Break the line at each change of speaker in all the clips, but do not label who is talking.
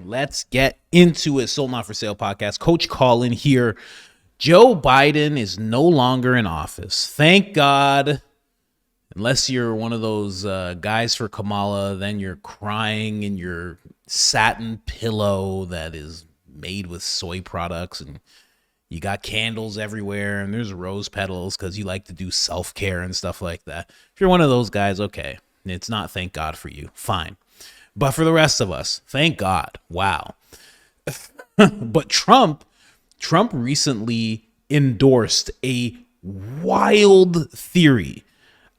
Let's get into it. Sold Not For Sale podcast. Coach Colin here. Joe Biden is no longer in office. Thank God. Unless you're one of those guys for Kamala, then you're crying in your satin pillow that is made with soy products, and you got candles everywhere, and there's rose petals because you like to do self-care and stuff like that. If you're one of those guys, okay, it's not thank God for you. Fine. But for the rest of us, thank God. Wow. But Trump recently endorsed a wild theory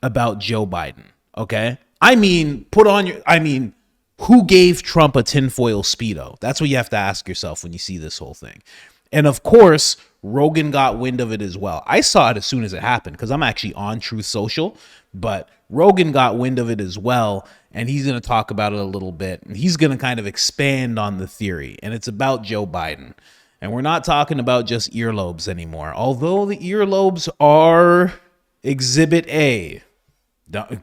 about Joe Biden. Okay? Who gave Trump a tinfoil Speedo? That's what you have to ask yourself when you see this whole thing. And of course, Rogan got wind of it as well. I saw it as soon as it happened because I'm actually on Truth Social, but Rogan got wind of it as well, and he's going to talk about it a little bit. And he's going to kind of expand on the theory, and it's about Joe Biden. And we're not talking about just earlobes anymore, although the earlobes are Exhibit A.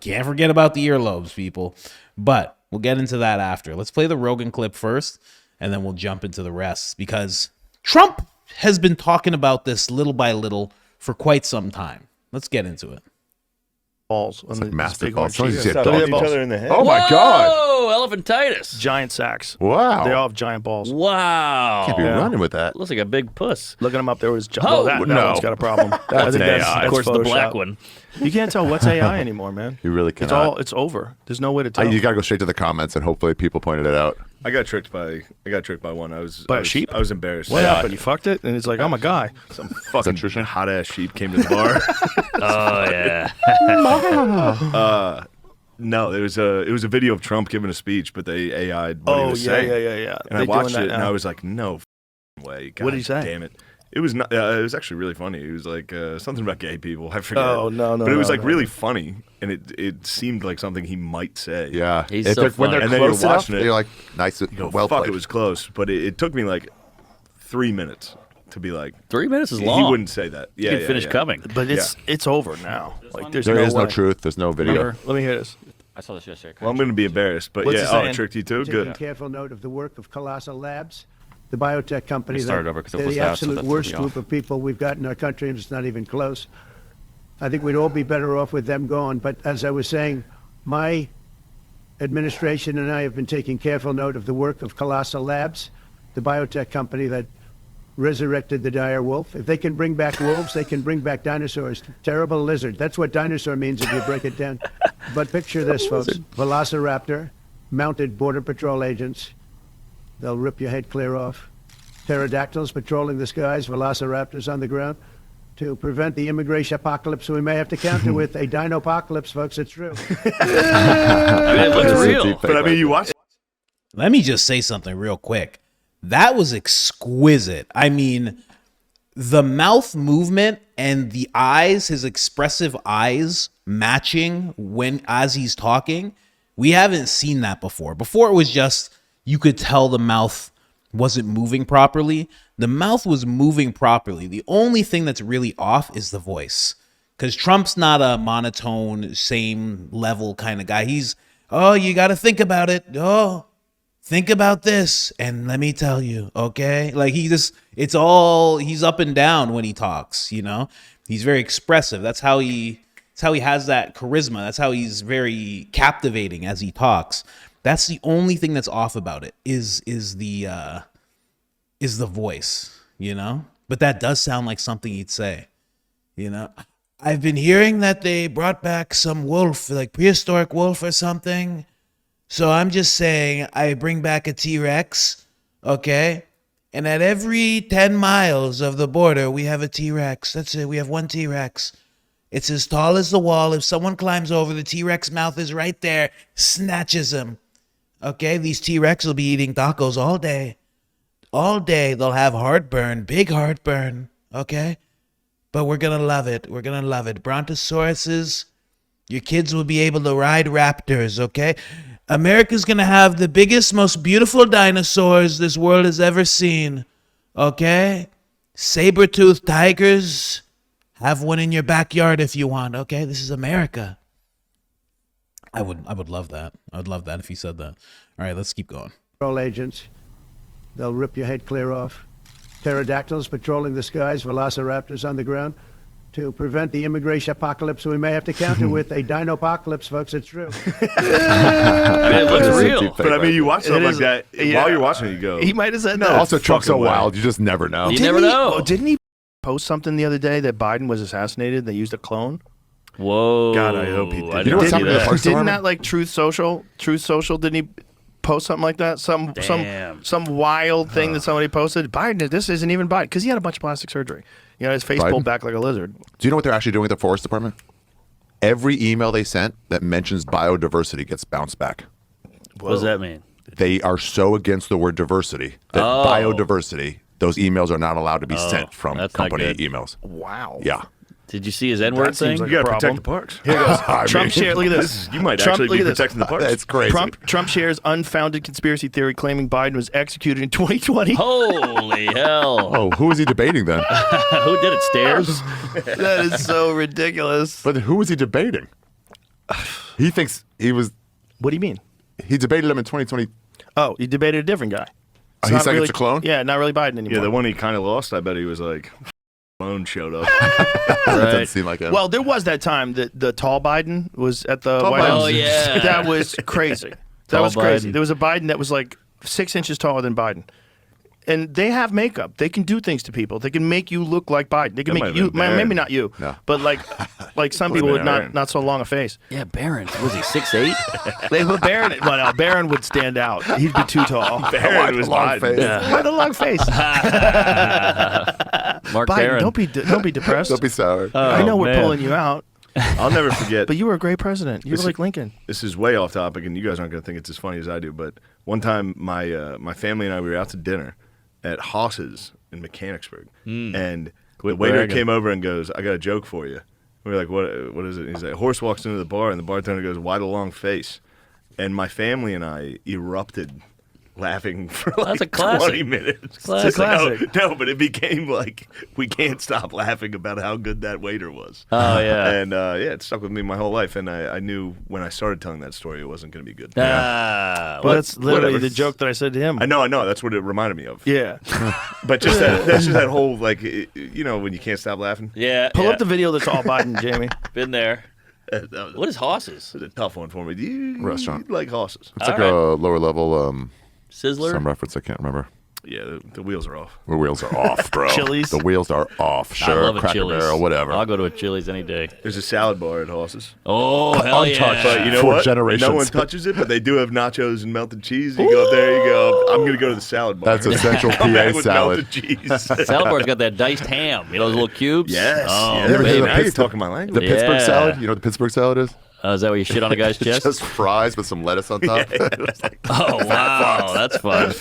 Can't forget about the earlobes, people. But we'll get into that after. Let's play the Rogan clip first, and then we'll jump into the rest, because Trump has been talking about this little by little for quite some time. Let's get into it.
Balls.
It's like massive balls.
They
Each
other in the head.
Oh my God.
Oh, elephantitis.
Giant sacks.
Wow.
They all have giant balls.
Wow.
Can't be running with that.
Looks like a big puss.
Looking them up, there was
Oh,
that one's got a problem.
That's
I think
AI. Of course, the black
Photoshop.
one.
You can't tell what's AI anymore, man.
You really cannot.
It's over. There's no way to tell.
You got to go straight to the comments, and hopefully people pointed it out.
I got tricked by one. I was
By a sheep?
I was embarrassed.
What happened? You fucked it, and it's like, I'm a guy.
Some fucking hot ass sheep came to the bar.
Oh, yeah.
No, it was a video of Trump giving a speech, but they AI'd what he was
yeah,
saying.
yeah.
And I watched it, and I was like, no way. God
What did he say?
Damn it. It was not. It was actually really funny. It was like something about gay people. I forget.
Oh, no.
But it was like really funny, and it seemed like something he might say.
Yeah.
He's so
when they're
funny. And then you're
close enough,
watching it,
you're like, nice, well
fuck,
played.
it was close, but it took me like 3 minutes to be like.
3 minutes is long.
He wouldn't say that. Yeah,
You can finish coming.
But it's over now. Like, there's
There is
no
no
way.
truth. There's no video.
Remember?
Let me hear this.
I saw this yesterday.
Well, I'm going to be embarrassed, but
What's he
yeah,
saying?
I tricked you too.
Taking
Good.
careful note of the work of Colossal Labs, the biotech company.
We started
that
over 'cause it
they're
was
the
out, so
absolute
that threw
worst
me
group
off.
of people we've got in our country, and it's not even close. I think we'd all be better off with them gone. But as I was saying, my administration and I have been taking careful note of the work of Colossal Labs, the biotech company that resurrected the dire wolf. If they can bring back wolves, they can bring back dinosaurs. Terrible lizard. That's what dinosaur means if you break it down. But picture this, folks. Velociraptor, mounted Border Patrol agents. They'll rip your head clear off. Pterodactyls patrolling the skies, velociraptors on the ground. To prevent the immigration apocalypse we may have to counter with a dino-apocalypse, folks. It's true.
It looks
It's a
real.
deep fake
But I mean, you watch.
Let me just say something real quick. That was exquisite. I mean, the mouth movement and the eyes, his expressive eyes matching as he's talking, we haven't seen that before. Before it was just, you could tell the mouth wasn't moving properly. The mouth was moving properly. The only thing that's really off is the voice. Because Trump's not a monotone, same level kind of guy. He's, oh, you got to think about it. Oh, think about this. And let me tell you, okay? Like he's up and down when he talks, you know? He's very expressive. That's how he has that charisma. That's how he's very captivating as he talks. That's the only thing that's off about it is the voice, you know? But that does sound like something he'd say, you know? I've been hearing that they brought back some wolf, like prehistoric wolf or something. So I'm just saying I bring back a T-Rex, okay? And at every 10 miles of the border, we have a T-Rex. That's it. We have one T-Rex. It's as tall as the wall. If someone climbs over, the T-Rex mouth is right there, snatches him. Okay, these T-Rex will be eating tacos all day. All day. They'll have heartburn, big heartburn, okay? But we're going to love it. We're going to love it. Brontosauruses, your kids will be able to ride raptors, okay? America's going to have the biggest, most beautiful dinosaurs this world has ever seen, okay? Saber-toothed tigers, have one in your backyard if you want, okay? This is America. I would love that. I would love that if he said that. All right, let's keep going.
Patrol agents. They'll rip your head clear off. Pterodactyls patrolling the skies, velociraptors on the ground. To prevent the immigration apocalypse we may have to counter with a dino-apocalypse, folks. It's true.
It looks
It's a
real.
deep fake,
But I mean, you watch something like
is-
that
yeah.
while you're watching it, you go.
He might have said that.
Also, Trump's so
fucking way.
wild, you just never know.
You never know.
Oh, didn't he post something the other day that Biden was assassinated? They used a clone.
Whoa.
God, I hope he did.
I
You know what's
didn't see
happening to the
that.
Parks
Didn't
Department?
that like Truth Social? Didn't he post something like that?
Damn.
Some wild thing that somebody posted. Biden, this isn't even Biden because he had a bunch of plastic surgery. You know, his face
Biden?
pulled back like a lizard.
Do you know what they're actually doing at the Forest Department? Every email they sent that mentions biodiversity gets bounced back.
What does that mean?
They are so against the word diversity that biodiversity, those emails are not allowed to be sent from
that's not
company
good.
emails.
Wow.
Yeah.
Did you see his N-word
That seems
thing?
like
You got to
problem.
protect the parks.
Here goes.
I
Trump
mean,
shared. Look at this.
You might
Trump,
actually
look
be
at this.
protecting the parks.
That's crazy.
Trump shares unfounded conspiracy theory claiming Biden was executed in 2020.
Holy hell.
Oh, who is he debating then?
Who did it? Stairs?
That is so ridiculous.
But who is he debating? He thinks he was.
What do you mean?
He debated him in 2020.
Oh, he debated a different guy.
Oh, he's saying it's a clone?
Yeah, not really Biden anymore.
Yeah, the one he kind of lost, I bet he was like, clone showed up.
That doesn't seem like him.
Well, there was that time that the tall Biden was at the
Tall
White
Biden.
House.
Oh, yeah.
That was crazy. That
Tall
was crazy.
Biden.
There was a Biden that was like 6 inches taller than Biden. And they have makeup. They can do things to people. They can make you look like Biden. They can
That might
make
have
you,
been Barron.
maybe not you,
No.
but like some people with
Barron.
not so long a face.
Yeah, Barron. Was he 6'8"?
They put Barron. Well, no, Barron would stand out. He'd be too tall.
Barron was
long
Biden.
face.
Why the long face?
Mark
Biden,
Barron.
don't be depressed.
Don't be sour.
I know we're
man.
pulling you out,
I'll never forget.
but you were a great president. You were like Lincoln.
This is way off topic, and you guys aren't going to think it's as funny as I do. But one time, my family and I we were out to dinner at Haas's in Mechanicsburg, and the waiter
bragging.
came over and goes, "I got a joke for you." We were like, "What is it?" He's like, "A horse walks into the bar, and the bartender goes, 'Why the long face?'" And my family and I erupted laughing for like
That's a classic.
20 minutes.
Classic.
It's like,
Classic.
no, but it became like we can't stop laughing about how good that waiter was.
Oh, yeah.
And it stuck with me my whole life. And I knew when I started telling that story, it wasn't going to be good.
Ah,
Well, that's literally
whatever.
the joke that I said to him.
I know. That's what it reminded me of.
Yeah.
But just that's just that whole like when you can't stop laughing.
yeah.
Pull
yeah.
up the video that's all Biden, Jamie.
Been there.
That was,
What is Hosses?
was a tough one for me. Do you
Restaurant.
like horses?
It's like a lower level
Sizzler?
some reference I can't remember.
Yeah, the wheels are off.
The wheels are off, bro.
Chili's?
The wheels are off.
I
Sure,
love a
Cracker
Chili's.
Barrel, whatever.
I'll go to a Chili's any day.
There's a salad bar at horses.
Oh, hell
Untouched.
yeah.
But you know
For
what?
generations.
No one touches it, but they do have nachos and melted cheese. You go up there, you go, I'm going to go to the salad bar.
That's a Central
Come back
PA
with
salad.
melted cheese.
Salad bar's got that diced ham. You know those little cubes?
Yes.
Oh,
yes.
You ever
baby.
do
Now you're talking my
The
language.
Yeah.
Pittsburgh salad? You know what the Pittsburgh salad is?
Is that where you shit on a guy's chest?
Just fries with some lettuce on top. It's like,
Oh, wow. That's fun.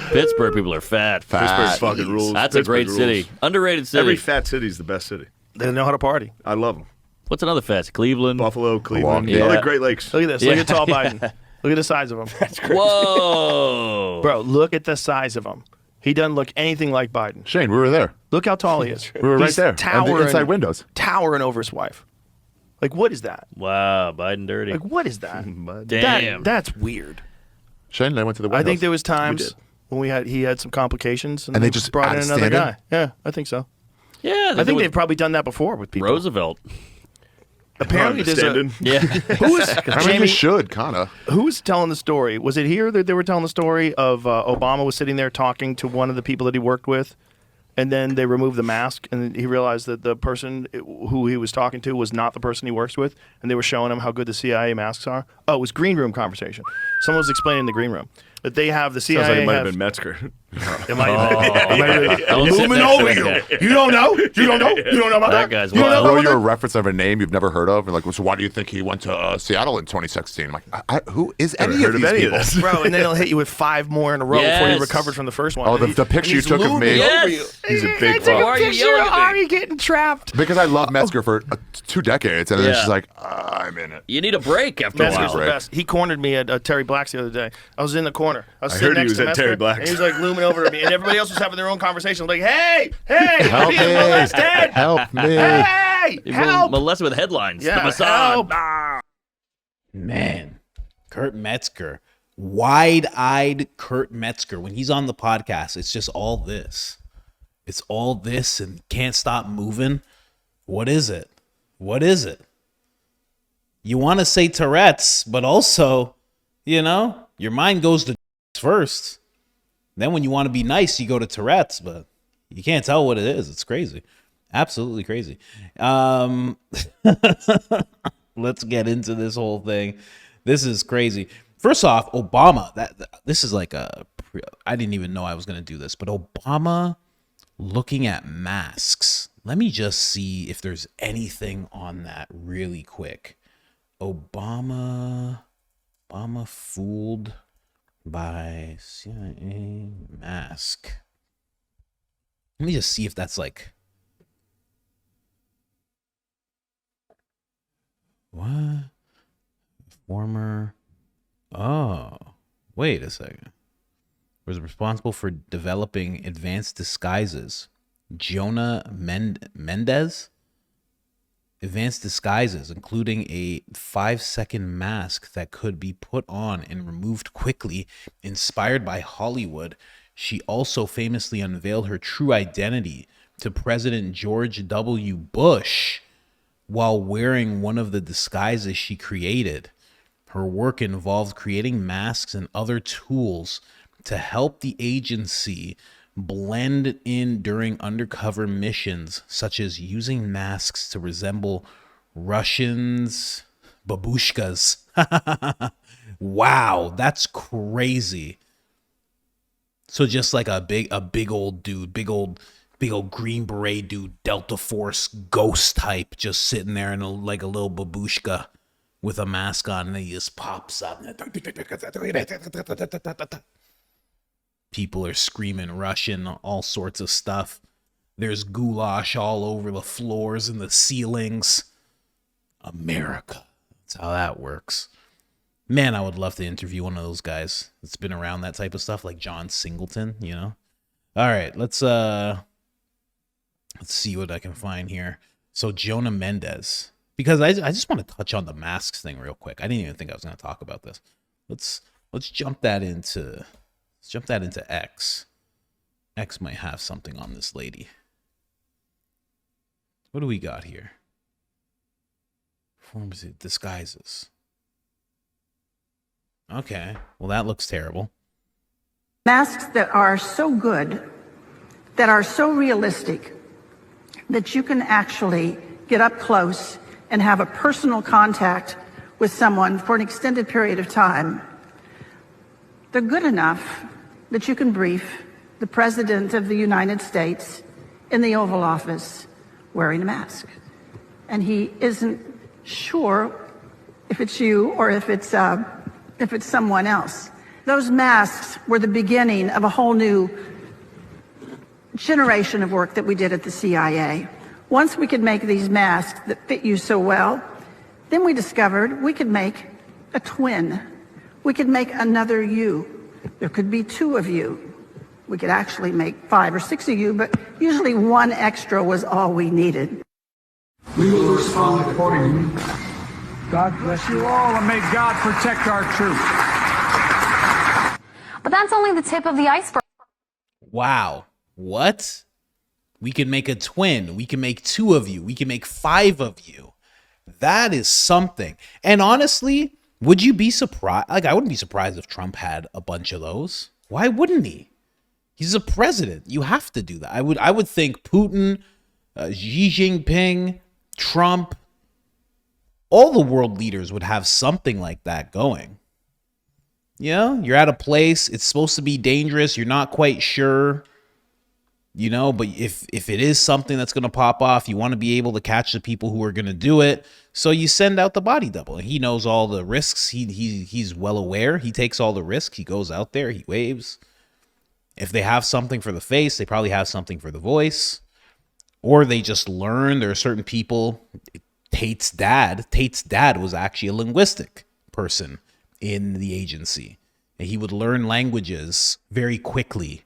Pittsburgh people are fat.
Pittsburgh fucking rules.
That's a great
Pittsburgh
city.
rules.
Underrated city.
Every fat city's the best city.
They know how to party.
I love them.
What's another fat? Cleveland?
Buffalo, Cleveland,
Milwaukee.
I like
Yeah.
Great Lakes.
Look at this. Look at tall Biden. Look at the size of him.
Whoa.
Bro, look at the size of him. He doesn't look anything like Biden.
Shane, we were there.
Look how tall he is.
We were right
He's
there. On the
Towering,
inside windows.
Towering over his wife. Like, what is that?
Wow, Biden dirty.
Like, what is that?
Damn.
That's weird.
Shane and I went to the windows.
I think there was
did.
times when he had some complications and
they just
brought
had
in
to
another
stand in?
guy. Yeah, I think so.
yeah,
I think they've probably done that before with people.
Roosevelt.
Apparently, there's a
Standing.
Yeah.
who is
I mean,
Jamie,
you should, kind of.
who was telling the story? Was it here that they were telling the story of Obama was sitting there talking to one of the people that he worked with, and then they removed the mask, and he realized that the person who he was talking to was not the person he works with, and they were showing him how good the CIA masks are. Oh, it was green room conversation. Someone was explaining the green room that they have the CIA.
Sounds like it might have
have-
been Metzger.
It might have been. It might have been.
Don't sit
Looming
next to
over
that
you.
guy.
You don't know? You don't know? You don't know about
That
that?
guy's
You don't know
wild.
Throw
about
you a
that?
reference of a name you've never heard of, and like, so why do you think he went to Seattle in 2016? I'm like, who is any
Never
of
heard
these
of any
people?
of this.
Bro, and then he'll hit you with 5 more in a row before you
Yes.
recovered from the first one.
Oh,
And
the picture you
he's
took of me.
looming over you.
Yes.
He's a big
Take a
Why are you
picture
yelling
of
at me?
Ari getting trapped.
Because I love Metzger for 2 decades, and then
Yeah.
she's like, I'm in it.
You need a break after a
Metzger's
while.
the best. He cornered me at Terry Black's the other day. I was in the corner. I was
I
sitting
heard he
next
was
to
at
Metzger,
Terry Black's.
and he was like looming over to me, and everybody else was having their own conversation. Like, hey,
Help
I'm being
me.
molested.
Help me.
Hey,
You've
help.
been molested with headlines.
Yeah,
the Mossad.
help.
Man, Kurt Metzger. wide-eyed Kurt Metzger. When he's on the podcast, it's just all this. It's all this and can't stop moving. What is it? What is it? You want to say Tourette's, but also, you know, your mind goes to first. Then when you want to be nice, you go to Tourette's, but you can't tell what it is. It's crazy. Absolutely crazy. Let's get into this whole thing. This is crazy. First off, Obama, this is like I didn't even know I was going to do this, but Obama looking at masks. Let me just see if there's anything on that really quick. Obama fooled by CIA mask. Let me just see if that's like, what? Former, oh, wait a second. Was responsible for developing advanced disguises. Jonah Mendez? Advanced disguises, including a 5-second mask that could be put on and removed quickly, inspired by Hollywood. She also famously unveiled her true identity to President George W. Bush while wearing one of the disguises she created. Her work involved creating masks and other tools to help the agency blend in during undercover missions, such as using masks to resemble Russians' babushkas. Wow, that's crazy. So just like a big old dude, big old Green Beret dude, Delta Force ghost type, just sitting there in like a little babushka with a mask on, and he just pops up. People are screaming Russian, all sorts of stuff. There's goulash all over the floors and the ceilings. America. That's how that works. Man, I would love to interview one of those guys that's been around that type of stuff, like John Singleton, you know? All right, let's see what I can find here. So Jonah Mendez. Because I just want to touch on the masks thing real quick. I didn't even think I was going to talk about this. Let's jump that into X. X might have something on this lady. What do we got here? Forms of disguises. Okay. Well, that looks terrible.
Masks that are so good, that are so realistic, that you can actually get up close and have a personal contact with someone for an extended period of time. They're good enough that you can brief the President of the United States in the Oval Office wearing a mask. And he isn't sure if it's you or if it's someone else. Those masks were the beginning of a whole new generation of work that we did at the CIA. Once we could make these masks that fit you so well, then we discovered we could make a twin. We could make another you. There could be two of you. We could actually make 5 or 6 of you, but usually one extra was all we needed.
We will respond accordingly. God bless you all, and may God protect our troops.
But that's only the tip of the iceberg.
Wow. What? We can make a twin. We can make 2 of you. We can make 5 of you. That is something. And honestly, would you be surprised? Like, I wouldn't be surprised if Trump had a bunch of those. Why wouldn't he? He's a president. You have to do that. I would think Putin, Xi Jinping, Trump, all the world leaders would have something like that going. You know, you're at a place, it's supposed to be dangerous, you're not quite sure, you know, but if it is something that's going to pop off, you want to be able to catch the people who are going to do it. So you send out the body double. He knows all the risks. He's well aware. He takes all the risks. He goes out there, he waves. If they have something for the face, they probably have something for the voice. Or they just learn. There are certain people. Tate's dad was actually a linguistic person in the agency. And he would learn languages very quickly,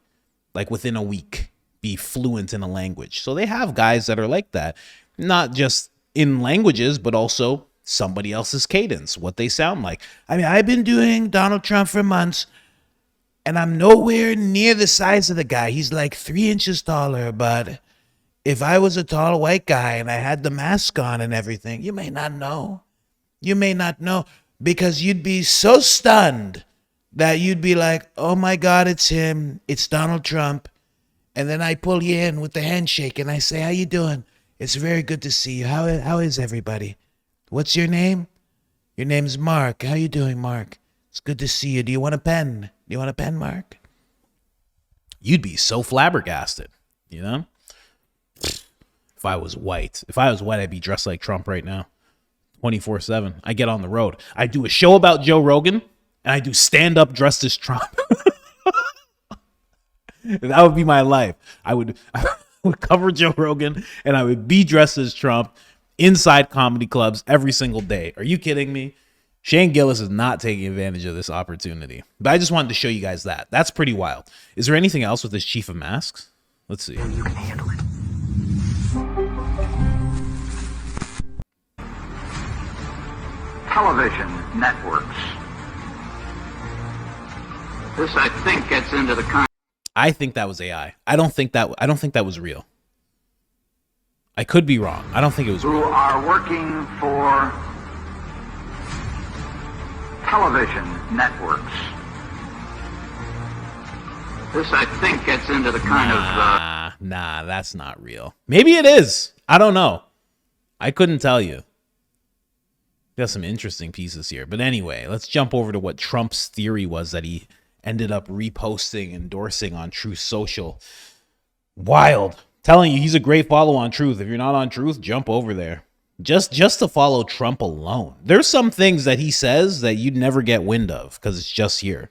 like within a week, be fluent in a language. So they have guys that are like that, not just in languages, but also somebody else's cadence, what they sound like. I mean, I've been doing Donald Trump for months, and I'm nowhere near the size of the guy. He's like 3 inches taller, but if I was a tall white guy and I had the mask on and everything, you may not know. You may not know, because you'd be so stunned that you'd be like, oh my God, it's him. It's Donald Trump. And then I pull you in with the handshake and I say, how you doing? It's very good to see you. How is everybody? What's your name? Your name's Mark. How you doing, Mark? It's good to see you. Do you want a pen? Do you want a pen, Mark? You'd be so flabbergasted, you know? If I was white, I'd be dressed like Trump right now. 24/7. I get on the road. I do a show about Joe Rogan, and I do stand-up dressed as Trump. That would be my life. I would cover Joe Rogan, and I would be dressed as Trump inside comedy clubs every single day. Are you kidding me? Shane Gillis is not taking advantage of this opportunity. But I just wanted to show you guys that. That's pretty wild. Is there anything else with this chief of masks? Let's see.
You can handle it. Television networks. This, I think, gets into the kind.
I think that was AI. I don't think that was real. I could be wrong. I don't think it was
who
real.
Are working for television networks. This, I think, gets into the kind of.
Nah, that's not real. Maybe it is. I don't know. I couldn't tell you. Got some interesting pieces here. But anyway, let's jump over to what Trump's theory was that he ended up reposting, endorsing on Truth Social. Wild. Telling you, he's a great follow on Truth. If you're not on Truth, jump over there. Just to follow Trump alone. There's some things that he says that you'd never get wind of because it's just here.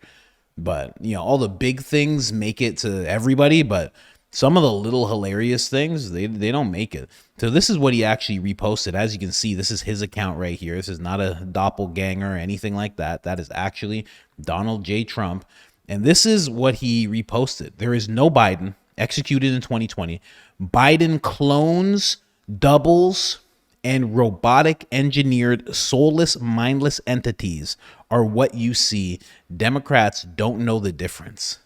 But, you know, all the big things make it to everybody, but some of the little hilarious things, they don't make it. So this is what he actually reposted. As you can see, this is his account right here. This is not a doppelganger or anything like that. That is actually Donald J. Trump. And this is what he reposted. There is no Biden, executed in 2020. Biden clones, doubles, and robotic engineered soulless, mindless entities are what you see. Democrats don't know the difference.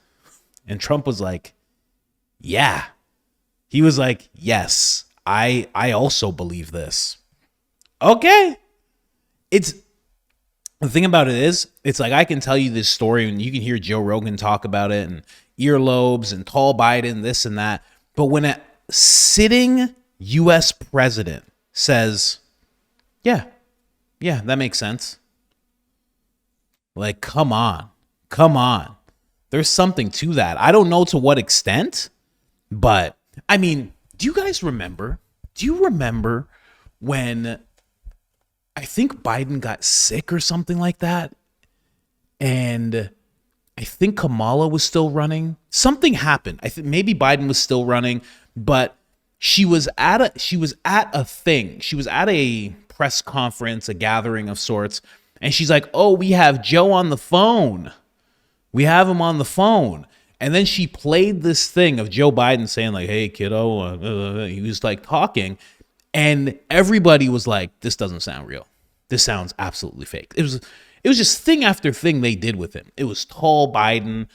And Trump was like, yeah. He was like, yes, I also believe this. Okay. It's the thing about it is, it's like I can tell you this story and you can hear Joe Rogan talk about it and earlobes and tall Biden, this and that. But when a sitting U.S. president says, yeah, that makes sense. Like, come on. There's something to that. I don't know to what extent, but I mean, do you guys remember? Do you remember when I think Biden got sick or something like that? And I think Kamala was still running. Something happened. I think maybe Biden was still running, but she was at a thing. She was at a press conference, a gathering of sorts, and she's like, "Oh, we have Joe on the phone. We have him on the phone." And then she played this thing of Joe Biden saying like, "Hey, kiddo," he was like talking, and everybody was like, "This doesn't sound real. This sounds absolutely fake." It was just thing after thing they did with him. It was tall Biden.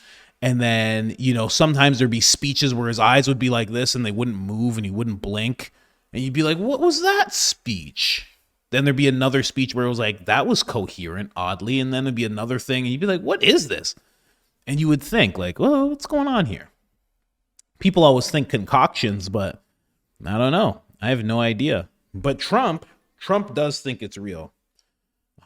And then, you know, sometimes there'd be speeches where his eyes would be like this and they wouldn't move and he wouldn't blink. And you'd be like, what was that speech? Then there'd be another speech where it was like, that was coherent, oddly. And then there'd be another thing and you'd be like, what is this? And you would think like, well, what's going on here? People always think concoctions, but I don't know. I have no idea. But Trump does think it's real.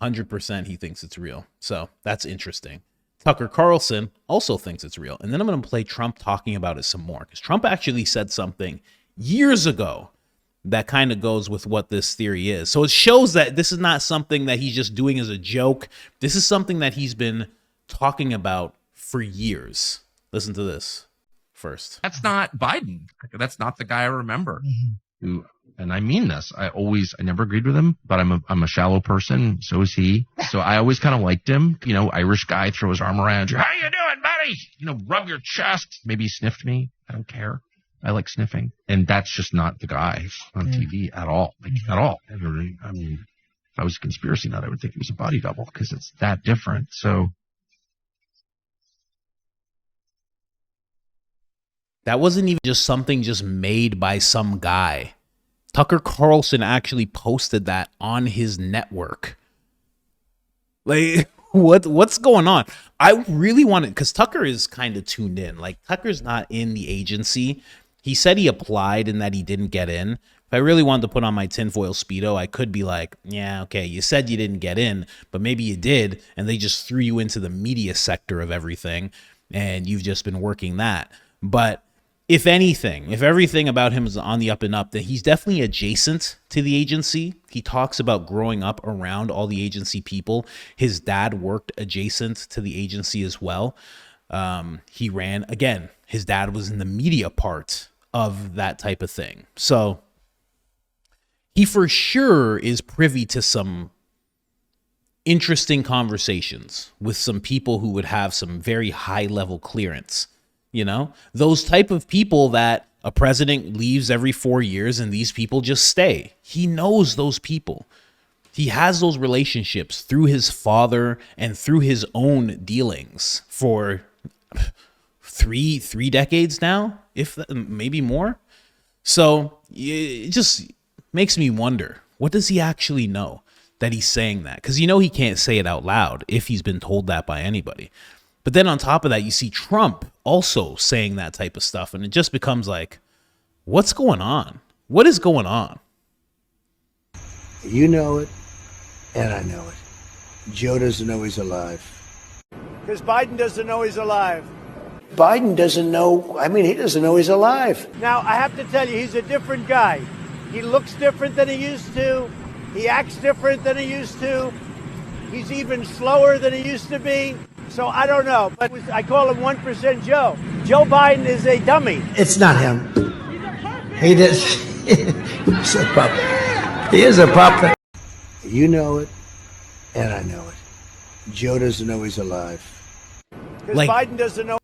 100% he thinks it's real. So that's interesting. Tucker Carlson also thinks it's real. And then I'm going to play Trump talking about it some more because Trump actually said something years ago that kind of goes with what this theory is. So it shows that this is not something that he's just doing as a joke. This is something that he's been talking about for years. Listen to this first.
That's not Biden. That's not the guy I remember. Who, and I mean this. I never agreed with him, but I'm a shallow person. So is he. So I always kind of liked him. You know, Irish guy, throw his arm around you. How you doing, buddy? You know, rub your chest. Maybe he sniffed me. I don't care. I like sniffing. And that's just not the guy on TV at all. Like, at all.
I mean,
I was a conspiracy nut, I would think he was a body double because it's that different. So
that wasn't even just something just made by some guy. Tucker Carlson actually posted that on his network. Like, what's going on? I really wanted, because Tucker is kind of tuned in. Like, Tucker's not in the agency. He said he applied and that he didn't get in. If I really wanted to put on my tinfoil Speedo, I could be like, yeah, okay, you said you didn't get in, but maybe you did, and they just threw you into the media sector of everything, and you've just been working that. But if anything, if everything about him is on the up and up, then he's definitely adjacent to the agency. He talks about growing up around all the agency people. His dad worked adjacent to the agency as well. He ran, again, his dad was in the media part of that type of thing. So he for sure is privy to some interesting conversations with some people who would have some very high level clearance. You know, those type of people that a president leaves every 4 years and these people just stay. He knows those people. He has those relationships through his father and through his own dealings for three decades now, if maybe more. So it just makes me wonder, what does he actually know that he's saying that? Because you know he can't say it out loud if he's been told that by anybody. But then on top of that, you see Trump also saying that type of stuff. And it just becomes like, what's going on? What is going on?
You know it, and I know it. Joe doesn't know he's alive. Because Biden doesn't know he's alive. Biden doesn't know, he doesn't know he's alive. Now, I have to tell you, he's a different guy. He looks different than he used to. He acts different than he used to. He's even slower than he used to be. So I don't know, but I call him 1% Joe. Joe Biden is a dummy. It's not him. He does. He's a puppet. He is a puppet. You know it, and I know it. Joe doesn't know he's alive. Like, Biden doesn't know.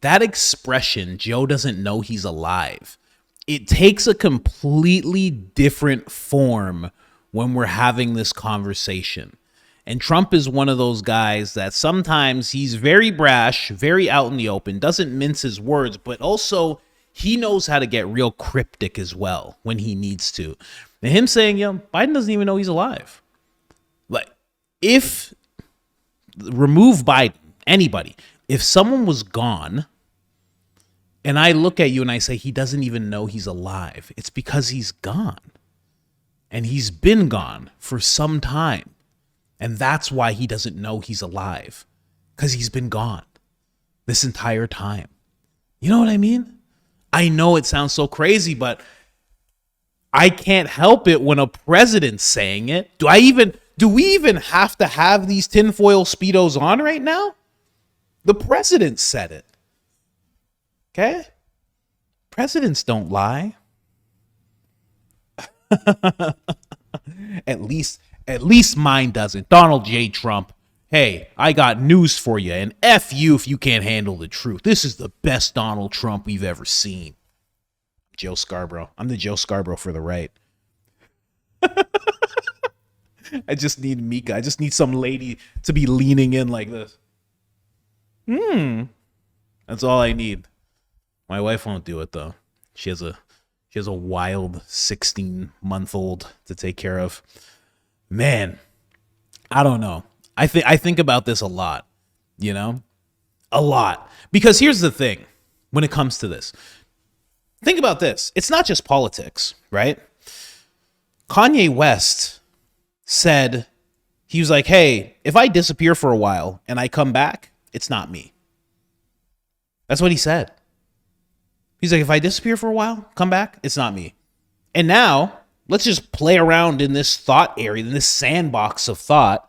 That expression, Joe doesn't know he's alive, it takes a completely different form when we're having this conversation. And Trump is one of those guys that sometimes he's very brash, very out in the open, doesn't mince his words, but also he knows how to get real cryptic as well when he needs to. And him saying, Biden doesn't even know he's alive. Like, if remove Biden, anybody, if someone was gone and I look at you and I say he doesn't even know he's alive, it's because he's gone. And he's been gone for some time. And that's why he doesn't know he's alive, because he's been gone this entire time. You know what I mean? I know it sounds so crazy, but I can't help it when a president's saying it. Do we even have to have these tinfoil Speedos on right now? The president said it. Okay? Presidents don't lie. At least mine doesn't. Donald J. Trump, hey, I got news for you, and F you if you can't handle the truth. This is the best Donald Trump we've ever seen. Joe Scarborough. I'm the Joe Scarborough for the right. I just need Mika. I just need some lady to be leaning in like this. That's all I need. My wife won't do it, though. She has a wild 16-month-old to take care of. Man, I don't know. I think about this a lot, a lot. Because here's the thing when it comes to this. Think about this. It's not just politics, right? Kanye West said, he was like, hey, if I disappear for a while and I come back, it's not me. That's what he said. He's like, if I disappear for a while, come back, it's not me. And now, let's just play around in this thought area, in this sandbox of thought.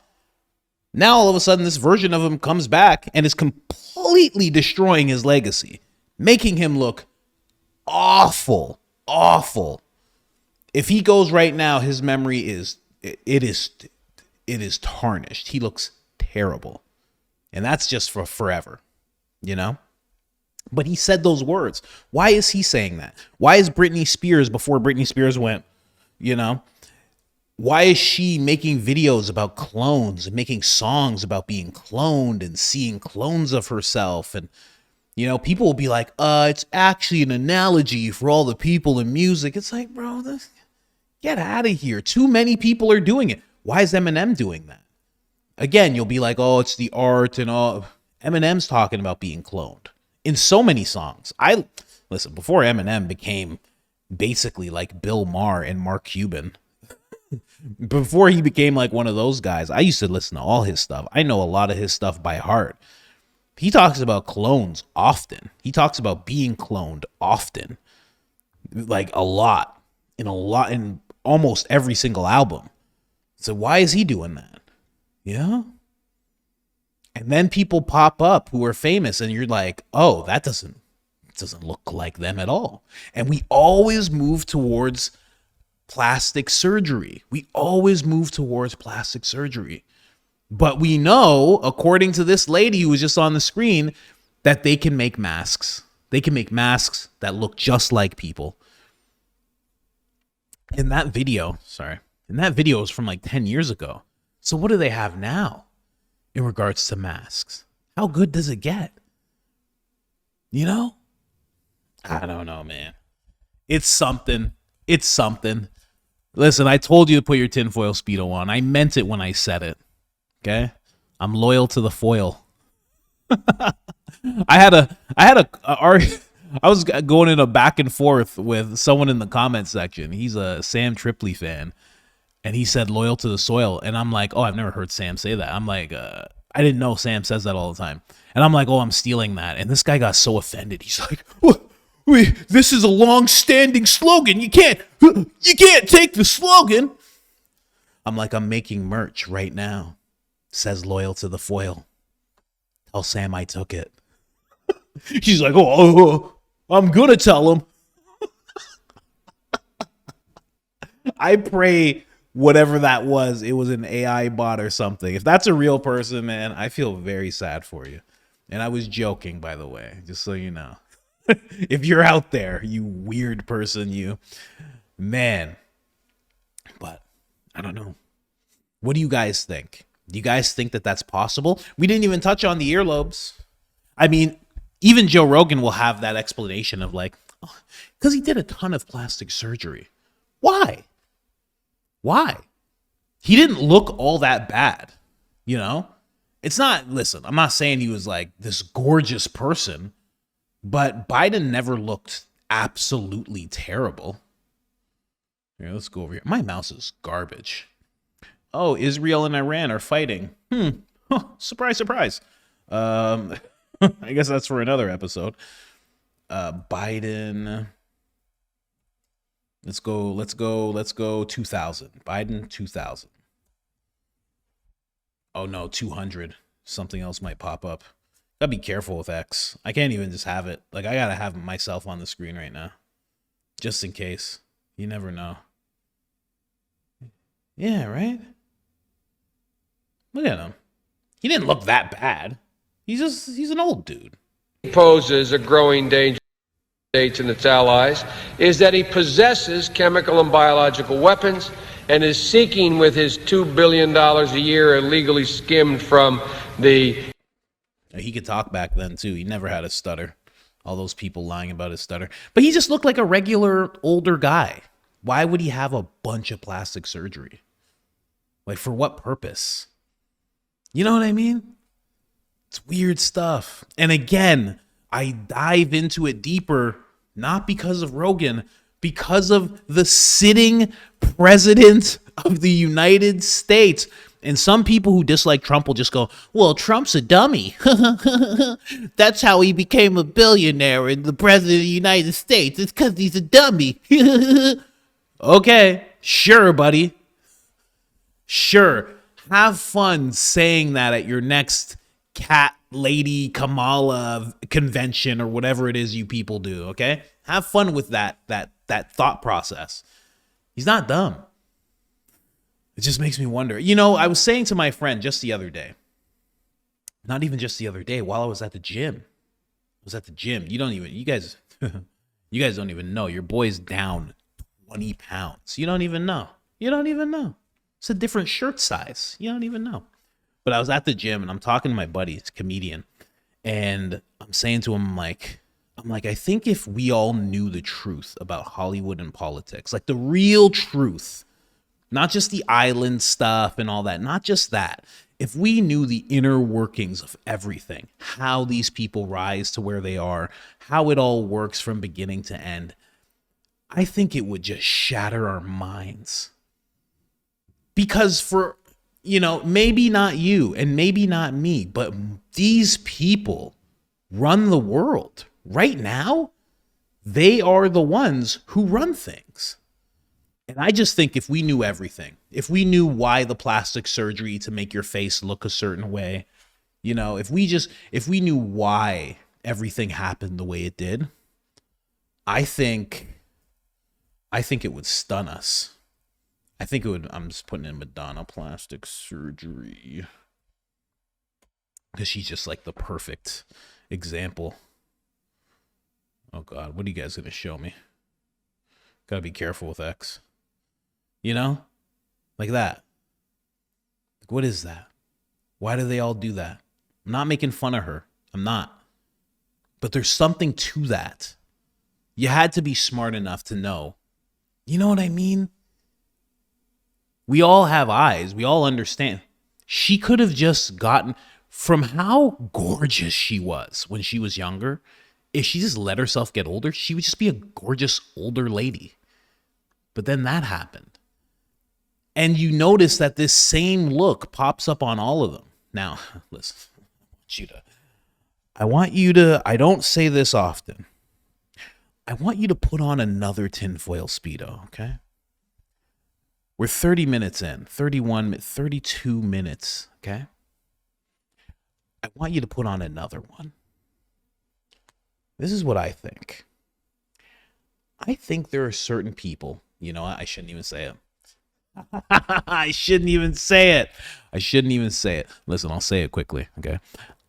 Now, all of a sudden, this version of him comes back and is completely destroying his legacy, making him look awful, awful. If he goes right now, his memory is tarnished. He looks terrible. And that's just for forever, But he said those words. Why is he saying that? Why is Britney Spears, before Britney Spears went, Why is she making videos about clones and making songs about being cloned and seeing clones of herself? And, you know, people will be like, it's actually an analogy for all the people in music. It's like, bro, get out of here. Too many people are doing it. Why is Eminem doing that? Again, you'll be like, oh, it's the art and all. Eminem's talking about being cloned in so many songs. Listen, before Eminem became basically like Bill Maher and Mark Cuban, before he became like one of those guys, I used to listen to all his stuff. I know a lot of his stuff by heart. He talks about clones often. He talks about being cloned often, like a lot in almost every single album. So why is he doing that? Yeah. And then people pop up who are famous and you're like, oh, that doesn't look like them at all. And we always move towards plastic surgery. We always move towards plastic surgery. But we know, according to this lady who was just on the screen, that they can make masks. They can make masks that look just like people. In that video is from like 10 years ago. So what do they have now in regards to masks? How good does it get? You know? I don't know, man. It's something. It's something. Listen, I told you to put your tinfoil Speedo on. I meant it when I said it. Okay? I'm loyal to the foil. I was going in a back and forth with someone in the comment section. He's a Sam Tripoli fan. And he said loyal to the soil. And I'm like, oh, I've never heard Sam say that. I'm like, I didn't know Sam says that all the time. And I'm like, oh, I'm stealing that. And this guy got so offended. He's like, wait, this is a long-standing slogan. You can't take the slogan. I'm like, I'm making merch right now. Says loyal to the foil. Tell Sam I took it. She's like, oh, I'm gonna tell him. I pray whatever that was, it was an AI bot or something. If that's a real person, man, I feel very sad for you. And I was joking, by the way, just so you know. If you're out there, you weird person, you, man. But I don't know. What do you guys think? Do you guys think that that's possible? We didn't even touch on the earlobes. I mean, even Joe Rogan will have that explanation of like, because he did a ton of plastic surgery. Why? He didn't look all that bad, you know? It's not, listen, I'm not saying he was like this gorgeous person, but Biden never looked absolutely terrible. Here, let's go over here. My mouse is garbage. Oh, Israel and Iran are fighting. Surprise, surprise. I guess that's for another episode. Biden. Let's go 2000. Biden 2000. Oh no, 200. Something else might pop up. Gotta be careful with X. I can't even just have it. Like, I gotta have myself on the screen right now. Just in case. You never know. Yeah, right? Look at him. He didn't look that bad. He's an old dude.
Poses a growing danger to the States and its allies is that he possesses chemical and biological weapons and is seeking with his $2 billion a year illegally skimmed from the...
He could talk back then, too. He never had a stutter. All those people lying about his stutter. But he just looked like a regular older guy. Why would he have a bunch of plastic surgery? Like, for what purpose? You know what I mean? It's weird stuff. And again, I dive into it deeper, not because of Rogan, because of the sitting president of the United States. And some people who dislike Trump will just go, well, Trump's a dummy. That's how he became a billionaire and the president of the United States. It's because he's a dummy. Okay, sure, buddy. Sure. Have fun saying that at your next cat lady Kamala convention or whatever it is you people do, okay? Have fun with that thought process. He's not dumb. It just makes me wonder. You know, I was saying to my friend just the other day, not even just the other day, while I was at the gym. You guys don't even know. Your boy's down 20 pounds. You don't even know. It's a different shirt size. You don't even know. But I was at the gym and I'm talking to my buddy, it's a comedian, and I'm saying to him, I'm like, I think if we all knew the truth about Hollywood and politics, like the real truth, not just the island stuff and all that, not just that. If we knew the inner workings of everything, how these people rise to where they are, how it all works from beginning to end, I think it would just shatter our minds. Because for, maybe not you and maybe not me, but these people run the world. Right now, they are the ones who run things. And I just think if we knew everything, if we knew why the plastic surgery to make your face look a certain way, if we knew why everything happened the way it did, I think it would stun us. I think it would, I'm just putting in Madonna plastic surgery because she's just like the perfect example. Oh God, what are you guys going to show me? Gotta be careful with X. Like that. Like, what is that? Why do they all do that? I'm not making fun of her. I'm not. But there's something to that. You had to be smart enough to know. You know what I mean? We all have eyes. We all understand. She could have just gotten, from how gorgeous she was when she was younger, if she just let herself get older, she would just be a gorgeous older lady. But then that happened. And you notice that this same look pops up on all of them. Now, listen, I want you to, I don't say this often. I want you to put on another tinfoil Speedo, okay? We're 30 minutes in, 32 minutes, okay? I want you to put on another one. This is what I think. I think there are certain people, I shouldn't even say it. I shouldn't even say it. Listen, I'll say it quickly, okay?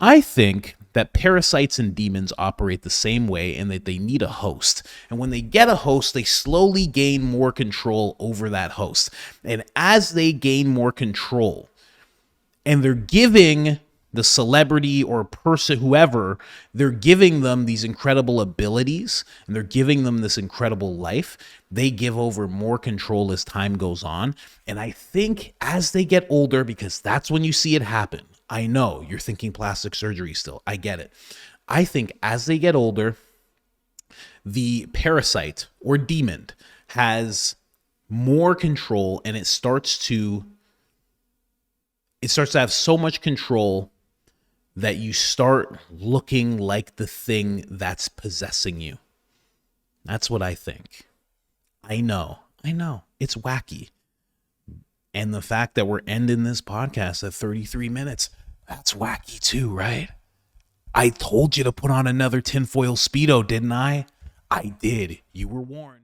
I think that parasites and demons operate the same way and that they need a host. And when they get a host, they slowly gain more control over that host. And as they gain more control, and they're giving the celebrity or person, whoever, they're giving them these incredible abilities and they're giving them this incredible life. They give over more control as time goes on. And I think as they get older, because that's when you see it happen. I know you're thinking plastic surgery still. I get it. I think as they get older, the parasite or demon has more control and it starts to have so much control that you start looking like the thing that's possessing you. That's what I think. I know. It's wacky. And the fact that we're ending this podcast at 33 minutes, that's wacky too, right? I told you to put on another tinfoil Speedo, didn't I? I did. You were warned.